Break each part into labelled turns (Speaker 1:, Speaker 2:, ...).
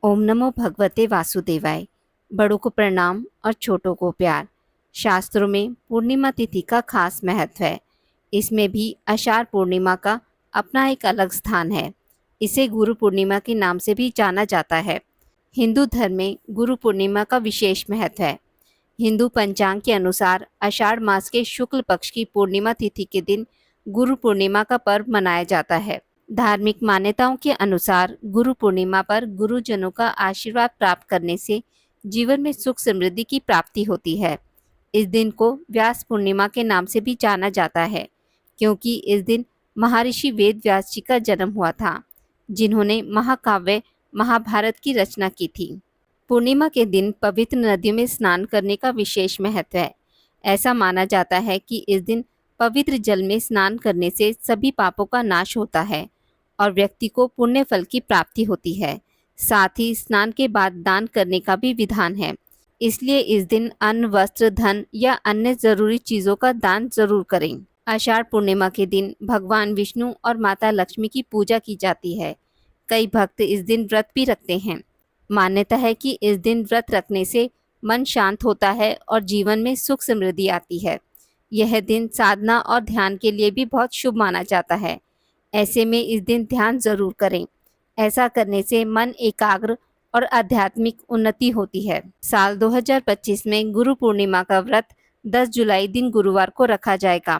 Speaker 1: ओम नमो भगवते वासुदेवाय। बड़ों को प्रणाम और छोटों को प्यार। शास्त्रों में पूर्णिमा तिथि का खास महत्व है। इसमें भी आषाढ़ पूर्णिमा का अपना एक अलग स्थान है। इसे गुरु पूर्णिमा के नाम से भी जाना जाता है। हिंदू धर्म में गुरु पूर्णिमा का विशेष महत्व है। हिंदू पंचांग के अनुसार आषाढ़ मास के शुक्ल पक्ष की पूर्णिमा तिथि के दिन गुरु पूर्णिमा का पर्व मनाया जाता है। धार्मिक मान्यताओं के अनुसार गुरु पूर्णिमा पर गुरुजनों का आशीर्वाद प्राप्त करने से जीवन में सुख समृद्धि की प्राप्ति होती है। इस दिन को व्यास पूर्णिमा के नाम से भी जाना जाता है, क्योंकि इस दिन महर्षि वेद व्यास जी का जन्म हुआ था, जिन्होंने महाकाव्य महाभारत की रचना की थी। पूर्णिमा के दिन पवित्र नदियों में स्नान करने का विशेष महत्व है। ऐसा माना जाता है कि इस दिन पवित्र जल में स्नान करने से सभी पापों का नाश होता है और व्यक्ति को पुण्य फल की प्राप्ति होती है। साथ ही स्नान के बाद दान करने का भी विधान है। इसलिए इस दिन अन्न, वस्त्र, धन या अन्य जरूरी चीजों का दान जरूर करें। आषाढ़ पूर्णिमा के दिन भगवान विष्णु और माता लक्ष्मी की पूजा की जाती है। कई भक्त इस दिन व्रत भी रखते हैं। मान्यता है कि इस दिन व्रत रखने से मन शांत होता है और जीवन में सुख समृद्धि आती है। यह दिन साधना और ध्यान के लिए भी बहुत शुभ माना जाता है। ऐसे में इस दिन ध्यान जरूर करें। ऐसा करने से मन एकाग्र और आध्यात्मिक उन्नति होती है। साल 2025 में गुरु पूर्णिमा का व्रत 10 जुलाई दिन गुरुवार को रखा जाएगा।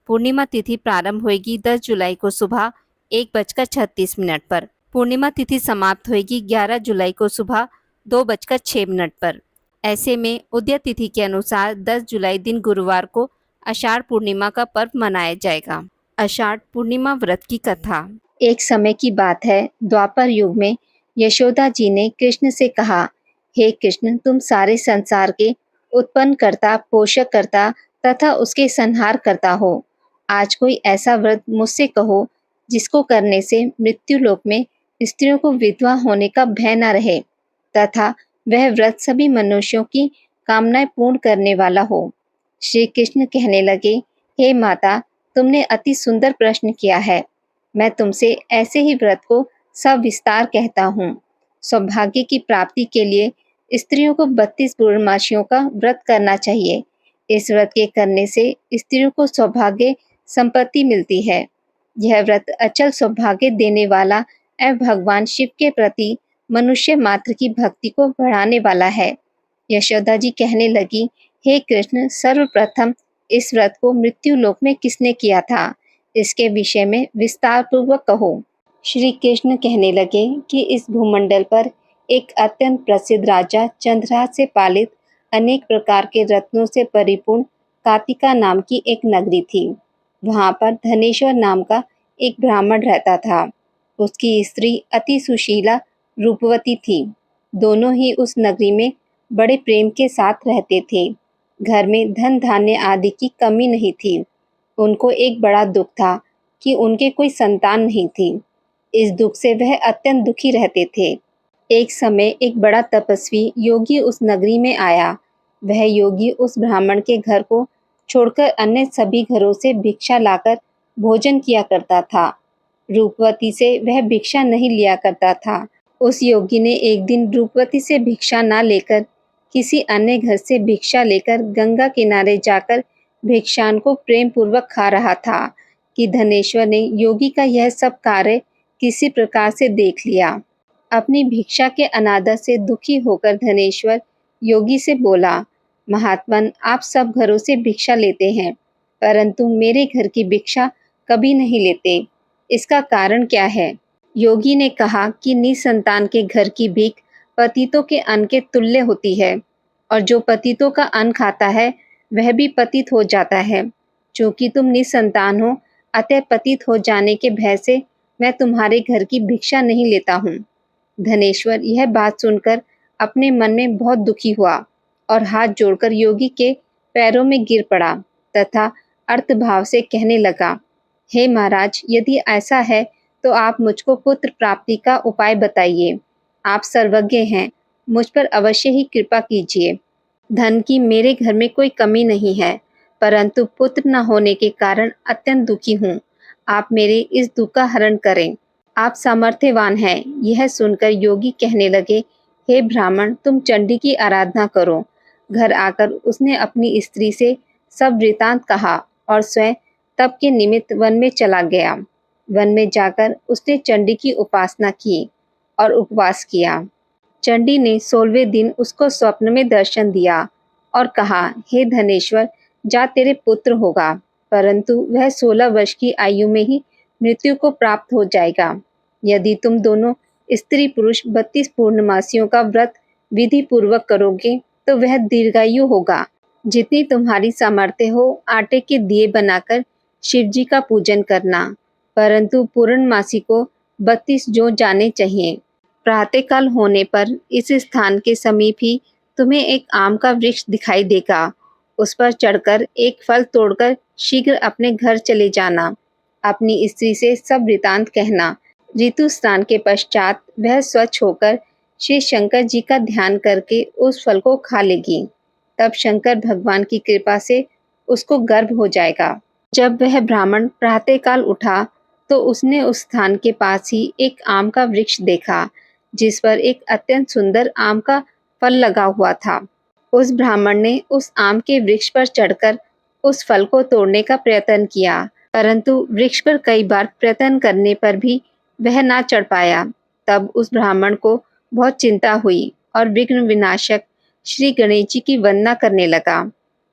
Speaker 1: पूर्णिमा तिथि प्रारंभ होगी 10 जुलाई को सुबह 1:36 पर। पूर्णिमा तिथि समाप्त होगी 11 जुलाई को सुबह 2:06 पर। ऐसे में उदय तिथि के अनुसार 10 जुलाई दिन गुरुवार को आषाढ़ पूर्णिमा का पर्व मनाया जाएगा। आषाढ़ पूर्णिमा व्रत की कथा। एक समय की बात है, द्वापर युग में यशोदा जी ने कृष्ण से कहा, हे कृष्ण, तुम सारे संसार के उत्पन्न करता, पोषक करता तथा उसके संहार करता हो। आज कोई ऐसा व्रत मुझसे कहो जिसको करने से मृत्यु लोक में स्त्रियों को विधवा होने का भय न रहे तथा वह व्रत सभी मनुष्यों की कामनाएं पूर्ण करने वाला हो। श्री कृष्ण कहने लगे, हे माता, तुमने अति सुंदर प्रश्न किया है। मैं तुमसे ऐसे ही व्रत को सविस्तार कहता हूँ। सौभाग्य की प्राप्ति के लिए स्त्रियों को 32 पूर्णमासियों का व्रत करना चाहिए। इस व्रत के करने से स्त्रियों को सौभाग्य संपत्ति मिलती है। यह व्रत अचल सौभाग्य देने वाला एवं भगवान शिव के प्रति मनुष्य मात्र की भक्ति को बढ़ाने वाला है। यशोदा जी कहने लगी, हे कृष्ण, सर्वप्रथम इस व्रत को मृत्यु लोक में किसने किया था, इसके विषय में विस्तार पूर्वक कहो। श्री कृष्ण कहने लगे कि इस भूमंडल पर एक अत्यंत प्रसिद्ध राजा चंद्रहास से पालित अनेक प्रकार के रत्नों से परिपूर्ण कातिका नाम की एक नगरी थी। वहां पर धनेश्वर नाम का एक ब्राह्मण रहता था। उसकी स्त्री अति सुशीला रूपवती थी। दोनों ही उस नगरी में बड़े प्रेम के साथ रहते थे। घर में धन धान्य आदि की कमी नहीं थी। उनको एक बड़ा दुख था कि उनके कोई संतान नहीं थी। इस दुख से वह अत्यंत दुखी रहते थे। एक समय एक बड़ा तपस्वी योगी उस नगरी में आया। वह योगी उस ब्राह्मण के घर को छोड़कर अन्य सभी घरों से भिक्षा लाकर भोजन किया करता था। रूपवती से वह भिक्षा नहीं लिया करता था। उस योगी ने एक दिन रूपवती से भिक्षा न लेकर किसी अन्य घर से भिक्षा लेकर गंगा किनारे जाकर भिक्षान को प्रेम पूर्वक खा रहा था कि धनेश्वर ने योगी का यह सब कार्य किसी प्रकार से देख लिया। अपनी भिक्षा के अनादर से दुखी होकर धनेश्वर योगी से बोला, महात्मन, आप सब घरों से भिक्षा लेते हैं, परंतु मेरे घर की भिक्षा कभी नहीं लेते। इसका कारण क्या है? योगी ने कहा कि निसंतान के घर की भीख पतितों के अन्न के तुल्य होती है और जो पतितों का अन्न खाता है वह भी पतित हो जाता है। चूंकि तुम निसंतान हो, अतः पतित हो जाने के भय से मैं तुम्हारे घर की भिक्षा नहीं लेता हूँ। धनेश्वर यह बात सुनकर अपने मन में बहुत दुखी हुआ और हाथ जोड़कर योगी के पैरों में गिर पड़ा तथा अर्थभाव से कहने लगा, हे महाराज, यदि ऐसा है तो आप मुझको पुत्र प्राप्ति का उपाय बताइए। आप सर्वज्ञ हैं, मुझ पर अवश्य ही कृपा कीजिए। धन की मेरे घर में कोई कमी नहीं है, परंतु पुत्र न होने के कारण अत्यंत दुखी हूँ। आप मेरे इस दुख का हरण करें। आप सामर्थ्यवान हैं। यह सुनकर योगी कहने लगे, हे ब्राह्मण, तुम चंडी की आराधना करो। घर आकर उसने अपनी स्त्री से सब वृतांत कहा और स्वयं तप के निमित्त वन में चला गया। वन में जाकर उसने चंडी की उपासना की और उपवास किया। चंडी ने 16वें दिन उसको स्वप्न में दर्शन दिया और कहा, हे धनेश्वर, जा तेरे पुत्र होगा, परंतु वह 16 वर्ष की आयु में ही मृत्यु को प्राप्त हो जाएगा। यदि तुम दोनों स्त्री पुरुष 32 पूर्णमासियों का व्रत विधि पूर्वक करोगे तो वह दीर्घायु होगा। जितनी तुम्हारी सामर्थ्य हो आटे के दिए बनाकर शिव जी का पूजन करना, परंतु पूर्णमासी को 32 जो जाने चाहिए। प्रातःकाल होने पर इस स्थान के समीप ही तुम्हें एक आम का वृक्ष दिखाई देगा। उस पर चढ़कर एक फल तोड़कर शीघ्र अपने घर चले जाना। अपनी स्त्री से सब वृतांत कहना। ऋतु स्नान के पश्चात वह स्वच्छ होकर श्री शंकर जी का ध्यान करके उस फल को खा लेगी। तब शंकर भगवान की कृपा से उसको गर्भ हो जाएगा। जब वह ब्राह्मण प्रातःकाल उठा तो उसने उस स्थान के पास ही एक आम का वृक्ष देखा, जिस पर एक अत्यंत सुंदर आम का फल लगा हुआ था। उस ब्राह्मण ने उस आम के वृक्ष पर चढ़कर उस फल को तोड़ने का प्रयत्न किया, परंतु वृक्ष पर कई बार प्रयत्न करने पर भी वह ना चढ़ पाया। तब उस ब्राह्मण को बहुत चिंता हुई और विघ्न विनाशक श्री गणेश जी की वंदना करने लगा।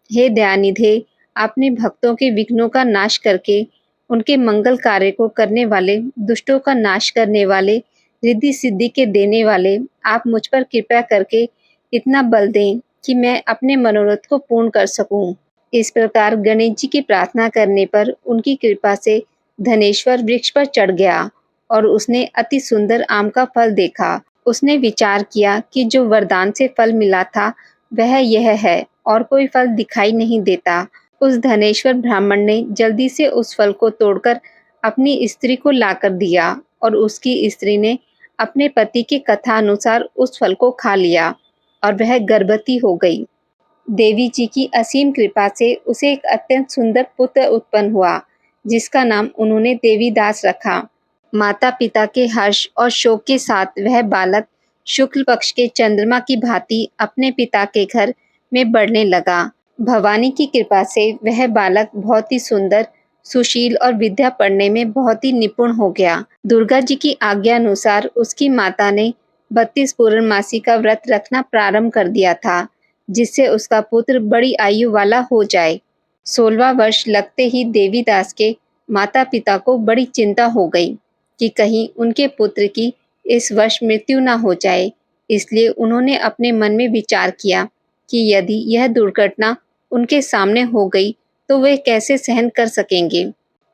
Speaker 1: हे दयानिधे, आपने भक्तों के विघ्नों का नाश करके उनके मंगल कार्य को करने वाले, दुष्टों का नाश करने वाले, रिद्धि सिद्धि के देने वाले, आप मुझ पर कृपा करके इतना बल दें कि मैं अपने मनोरथ को पूर्ण कर सकूं। इस प्रकार गणेश जी की प्रार्थना करने पर उनकी कृपा से धनेश्वर वृक्ष पर चढ़ गया और उसने अति सुंदर आम का फल देखा। उसने विचार किया कि जो वरदान से फल मिला था वह यह है और कोई फल दिखाई नहीं देता। उस धनेश्वर ब्राह्मण ने जल्दी से उस फल को तोड़कर अपनी स्त्री को लाकर दिया और उसकी स्त्री ने अपने पति के कथा अनुसार उस फल को खा लिया और वह गर्भवती हो गई। देवी जी की असीम कृपा से उसे एक अत्यंत सुंदर पुत्र उत्पन्न हुआ, जिसका नाम उन्होंने देवीदास रखा। माता पिता के हर्ष और शोक के साथ वह बालक शुक्ल पक्ष के चंद्रमा की भांति अपने पिता के घर में बढ़ने लगा। भवानी की कृपा से वह बालक बहुत ही सुंदर, सुशील और विद्या पढ़ने में बहुत ही निपुण हो गया। दुर्गा जी की आज्ञा अनुसार उसकी माता ने 32 पूर्णमासी का व्रत रखना प्रारंभ कर दिया था, जिससे उसका पुत्र बड़ी आयु वाला हो जाए। 16वां वर्ष लगते ही देवीदास के माता पिता को बड़ी चिंता हो गई कि कहीं उनके पुत्र की इस वर्ष मृत्यु न हो जाए। इसलिए उन्होंने अपने मन में विचार किया कि यदि यह दुर्घटना उनके सामने हो गई तो वे कैसे सहन कर सकेंगे।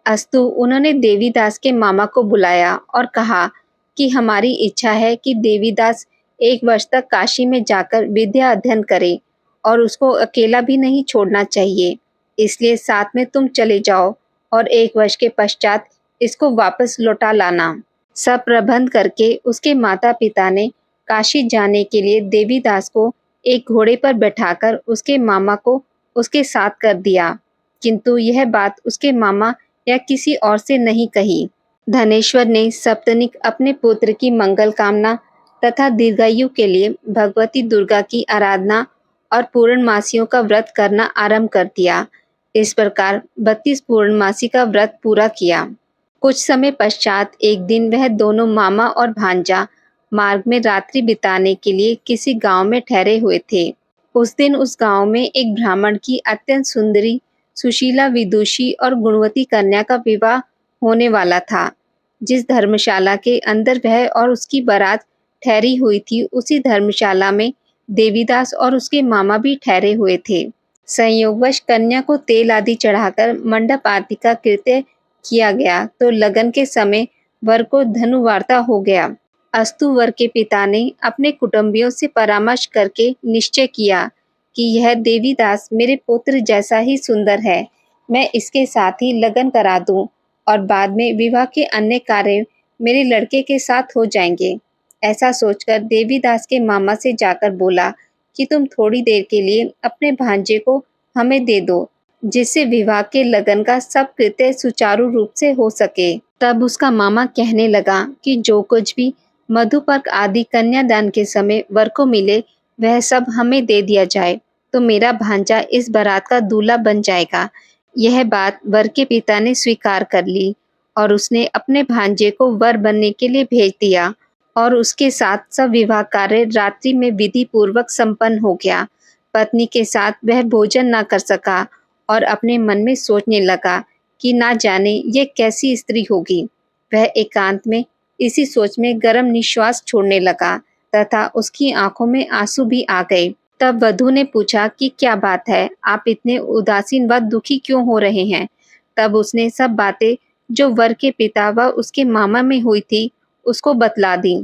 Speaker 1: अस्तु उन्होंने देवीदास के मामा को बुलाया और कहा कि हमारी इच्छा है कि देवीदास 1 वर्ष तक काशी में जाकर विद्या अध्ययन करे और उसको अकेला भी नहीं छोड़ना चाहिए। इसलिए साथ में तुम चले जाओ और 1 वर्ष के पश्चात इसको वापस लौटा लाना। सब प्रबंध करके उसके माता पिता ने काशी जाने के लिए देवीदास को एक घोड़े पर बैठाकर उसके मामा को उसके साथ कर दिया, किंतु यह बात उसके मामा या किसी और से नहीं कही। धनेश्वर ने सप्तनिक अपने पुत्र की मंगल कामना तथा दीर्घायु के लिए भगवती दुर्गा की आराधना और पूर्णमासियों का व्रत करना आरंभ कर दिया। इस प्रकार 32 पूर्णमासी का व्रत पूरा किया। कुछ समय पश्चात एक दिन वह दोनों मामा और भांजा मार्ग में रात्रि बिताने के लिए किसी गांव में ठहरे हुए थे। उस दिन उस गांव में एक ब्राह्मण की अत्यंत सुंदरी, सुशीला, विदुषी और गुणवती कन्या का विवाह होने वाला था। जिस धर्मशाला के अंदर वह और उसकी बारात ठहरी हुई थी, उसी धर्मशाला में देवीदास और उसके मामा भी ठहरे हुए थे। संयोगवश कन्या को तेल आदि चढ़ाकर मंडप आदि का कृत्य किया गया तो लगन के समय वर को धनुवार्ता हो गया। अस्तु वर के पिता ने अपने कुटुंबियों से परामर्श करके निश्चय किया कि यह देवीदास मेरे पुत्र जैसा ही सुंदर है, मैं इसके साथ ही लगन करा दूं और बाद में विवाह के अन्य कार्य मेरे लड़के के साथ हो जाएंगे। ऐसा सोचकर देवीदास के मामा से जाकर बोला कि तुम थोड़ी देर के लिए अपने भांजे को हमें दे दो, जिससे विवाह के लगन का सब कृत्य सुचारू रूप से हो सके। तब उसका मामा कहने लगा कि जो कुछ भी मधुपर्क आदि कन्यादान के समय वर को मिले वह सब हमें दे दिया जाए, तो मेरा भांजा इस बारात का दूल्हा बन जाएगा। यह बात वर के पिता ने स्वीकार कर ली और उसने अपने भांजे को वर बनने के लिए भेज दिया और उसके साथ सब विवाह कार्य रात्रि में विधि पूर्वक संपन्न हो गया। पत्नी के साथ वह भोजन न कर सका और अपने मन में सोचने लगा कि ना जाने ये कैसी स्त्री होगी। वह एकांत में इसी सोच में गर्म निश्वास छोड़ने लगा तथा उसकी आंखों में आंसू भी आ गए। तब वधू ने पूछा कि क्या बात है, आप इतने उदासीन व दुखी क्यों हो रहे हैं। तब उसने सब बातें जो वर के पिता व उसके मामा में हुई थी उसको बतला दी।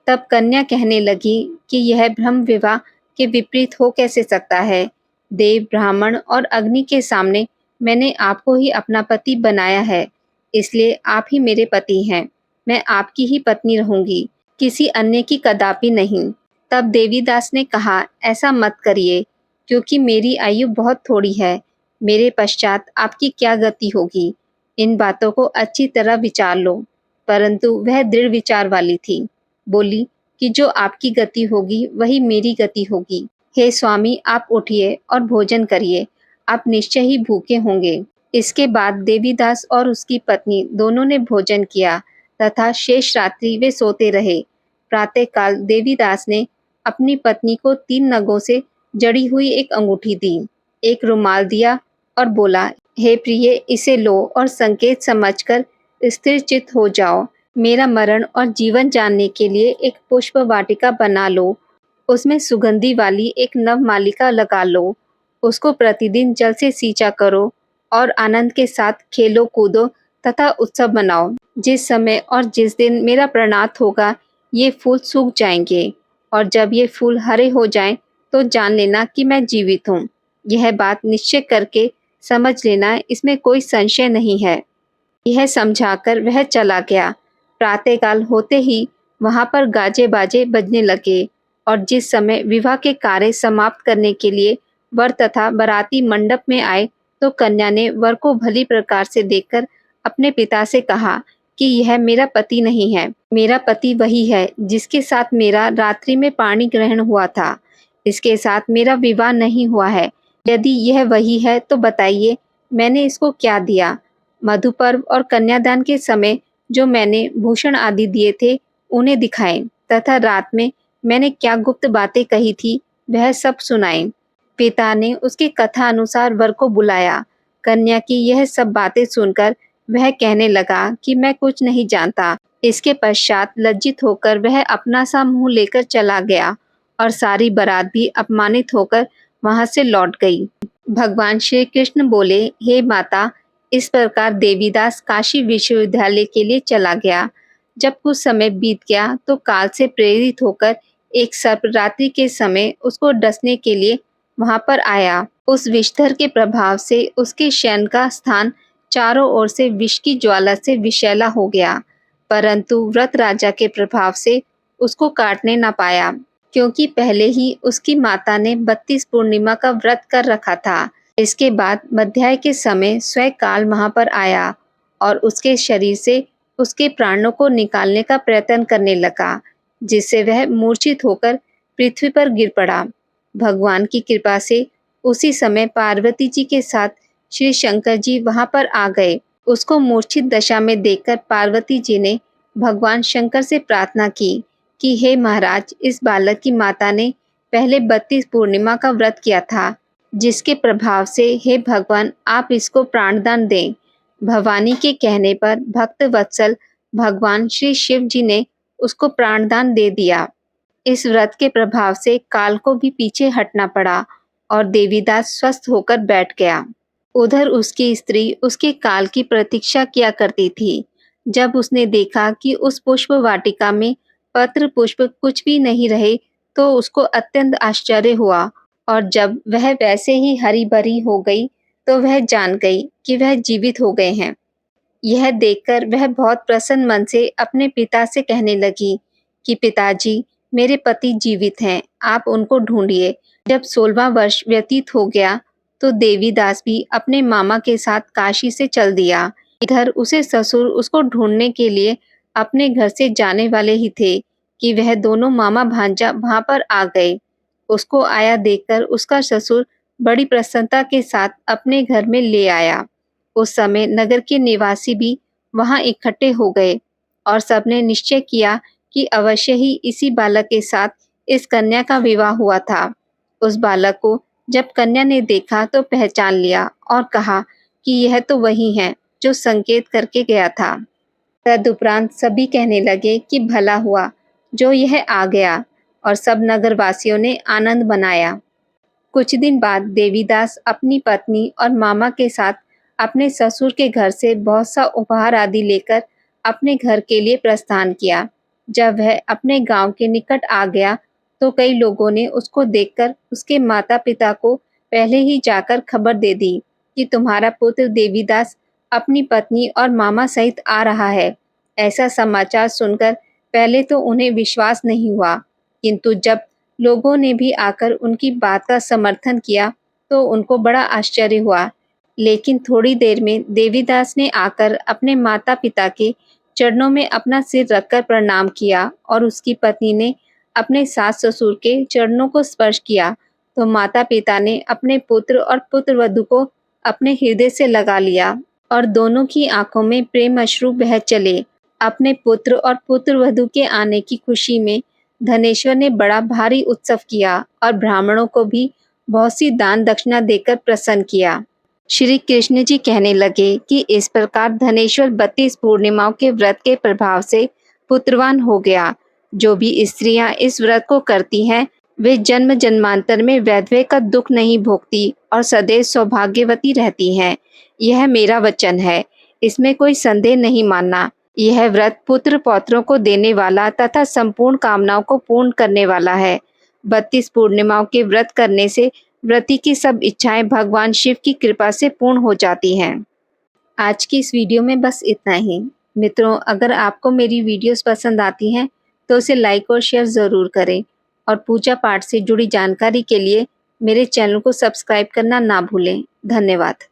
Speaker 1: तब कन्या कहने लगी कि यह ब्रह्म विवाह के विपरीत हो कैसे सकता है। देव, ब्राह्मण और अग्नि के सामने मैंने आपको ही अपना पति बनाया है, इसलिए आप ही मेरे पति हैं। मैं आपकी ही पत्नी रहूंगी, किसी अन्य की कदापि नहीं। तब देवीदास ने कहा, ऐसा मत करिए, क्योंकि मेरी आयु बहुत थोड़ी है। मेरे पश्चात आपकी क्या गति होगी, इन बातों को अच्छी तरह विचार लो। परंतु वह दृढ़ विचार वाली थी। बोली कि जो आपकी गति होगी वही मेरी गति होगी। हे स्वामी, आप उठिए और भोजन करिए, आप निश्चय ही भूखे होंगे। इसके बाद देवीदास और उसकी पत्नी दोनों ने भोजन किया तथा शेष रात्रि वे सोते रहे। प्रातःकाल देवीदास ने अपनी पत्नी को 3 नगों से जड़ी हुई एक अंगूठी दी, एक रुमाल दिया और बोला, हे प्रिय, इसे लो और संकेत समझकर स्थिर चित्त हो जाओ। मेरा मरण और जीवन जानने के लिए एक पुष्प वाटिका बना लो, उसमें सुगंधी वाली एक नवमालिका लगा लो, उसको प्रतिदिन जल से सींचा करो और आनंद के साथ खेलो कूदो तथा उत्सव मनाओ। जिस समय और जिस दिन मेरा प्रणात होगा ये फूल सूख जाएंगे और जब ये फूल हरे हो जाएं तो जान लेना कि मैं जीवित हूँ। यह बात निश्चय करके समझ लेना, इसमें कोई संशय नहीं है। यह समझाकर वह चला गया। प्रातःकाल होते ही वहां पर गाजे बाजे बजने लगे और जिस समय विवाह के कार्य समाप्त करने के लिए वर तथा बाराती मंडप में आए तो कन्या ने वर को भली प्रकार से देखकर अपने पिता से कहा कि यह मेरा पति नहीं है। मेरा पति वही है जिसके साथ मेरा रात्रि में पाणी ग्रहण हुआ था। इसके साथ मेरा विवाह नहीं हुआ है। यदि यह वही है तो बताइए, मैंने इसको क्या दिया। मधुपर्व और कन्यादान के समय जो मैंने भूषण आदि दिए थे उन्हें दिखाएं तथा रात में मैंने क्या गुप्त बातें कही थी वह सब सुनाएं। पिता ने उसके कथा अनुसार वर को बुलाया। कन्या की यह सब बातें सुनकर वह कहने लगा कि मैं कुछ नहीं जानता। इसके पश्चात लज्जित होकर वह अपना सा मुंह लेकर चला गया और सारी बारात भी अपमानित होकर वहां से लौट गई। भगवान श्री कृष्ण बोले, हे माता, इस प्रकार देवीदास काशी विश्वविद्यालय के लिए चला गया। जब कुछ समय बीत गया तो काल से प्रेरित होकर एक सर्प रात्रि के समय उसको डसने के लिए वहां पर आया। उस विषधर के प्रभाव से उसके शयन का स्थान चारों ओर से विष की ज्वाला से विषैला हो गया, परंतु व्रत राजा के प्रभाव से उसको काटने न पाया, क्योंकि पहले ही उसकी माता ने 32 पूर्णिमा का व्रत कर रखा था। इसके बाद मध्याह्न के समय स्वयं काल वहां पर आया और उसके शरीर से उसके प्राणों को निकालने का प्रयत्न करने लगा, जिससे वह मूर्छित होकर पृथ्वी पर गिर पड़ा। भगवान की कृपा से उसी समय पार्वती जी के साथ श्री शंकर जी वहां पर आ गए। उसको मूर्छित दशा में देखकर पार्वती जी ने भगवान शंकर से प्रार्थना की कि हे महाराज, इस बालक की माता ने पहले 32 पूर्णिमा का व्रत किया था, जिसके प्रभाव से हे भगवान आप इसको प्राणदान दें। भवानी के कहने पर भक्त वत्सल भगवान श्री शिव जी ने उसको प्राणदान दे दिया। इस व्रत के प्रभाव से काल को भी पीछे हटना पड़ा और देवीदास स्वस्थ होकर बैठ गया। उधर उसकी स्त्री उसके काल की प्रतीक्षा किया करती थी। जब उसने देखा कि उस पुष्प वाटिका में पत्र पुष्प कुछ भी नहीं रहे तो उसको अत्यंत आश्चर्य हुआ और जब वह वैसे ही हरी भरी हो गई तो वह जान गई कि वह जीवित हो गए हैं। यह देखकर वह बहुत प्रसन्न मन से अपने पिता से कहने लगी कि पिताजी, मेरे पति जीवित हैं, आप उनको ढूंढिए। जब 16वां वर्ष व्यतीत हो गया तो देवीदास भी अपने मामा के साथ काशी से चल दिया। इधर उसे ससुर उसको ढूंढने के लिए अपने घर से जाने वाले ही थे कि वह दोनों मामा भांजा वहां पर आ गए। उसको आया देखकर उसका ससुर बड़ी प्रसन्नता के साथ अपने घर में ले आया। उस समय नगर के निवासी भी वहां इकट्ठे हो गए और सबने निश्चय किया कि अवश्य ही इसी बालक के साथ इस कन्या का विवाह हुआ था। उस बालक को जब कन्या ने देखा तो पहचान लिया और कहा कि यह तो वही है जो संकेत करके गया था। तदुपरांत सभी कहने लगे कि भला हुआ जो यह आ गया, और सब नगरवासियों ने आनंद मनाया। कुछ दिन बाद देवीदास अपनी पत्नी और मामा के साथ अपने ससुर के घर से बहुत सा उपहार आदि लेकर अपने घर के लिए प्रस्थान किया। जब वह अपने गांव के निकट आ गया तो कई लोगों ने उसको देखकर उसके माता पिता को पहले ही जाकर खबर दे दी कि तुम्हारा पुत्र देवीदास अपनी पत्नी और मामा सहित आ रहा है। ऐसा समाचार सुनकर पहले तो उन्हें विश्वास नहीं हुआ, किंतु जब लोगों ने भी आकर उनकी बात का समर्थन किया तो उनको बड़ा आश्चर्य हुआ। लेकिन थोड़ी देर में देवीदास ने आकर अपने माता पिता के चरणों में अपना सिर रखकर प्रणाम किया और उसकी पत्नी ने अपने सास ससुर के चरणों को स्पर्श किया तो माता पिता ने अपने पुत्र और पुत्रवधू को अपने हृदय से लगा लिया और दोनों की आंखों में प्रेम अश्रु बह चले। अपने पुत्र और पुत्रवधू के आने की खुशी में धनेश्वर ने बड़ा भारी उत्सव किया और ब्राह्मणों को भी बहुत सी दान दक्षिणा देकर प्रसन्न किया। श्री कृष्ण जी कहने लगे कि इस प्रकार धनेश्वर 32 पूर्णिमाओं के व्रत के प्रभाव से पुत्रवान हो गया। जो भी स्त्रियां इस व्रत को करती हैं वे जन्म जन्मांतर में वैधव्य का दुख नहीं भोगती और सदैव सौभाग्यवती रहती हैं। यह मेरा वचन है, इसमें कोई संदेह नहीं मानना। यह व्रत पुत्र पौत्रों को देने वाला तथा संपूर्ण कामनाओं को पूर्ण करने वाला है। 32 पूर्णिमाओं के व्रत करने से व्रती की सब इच्छाएं भगवान शिव की कृपा से पूर्ण हो जाती हैं। आज की इस वीडियो में बस इतना ही। मित्रों, अगर आपको मेरी वीडियोस पसंद आती हैं तो उसे लाइक और शेयर ज़रूर करें और पूजा पाठ से जुड़ी जानकारी के लिए मेरे चैनल को सब्सक्राइब करना ना भूलें। धन्यवाद।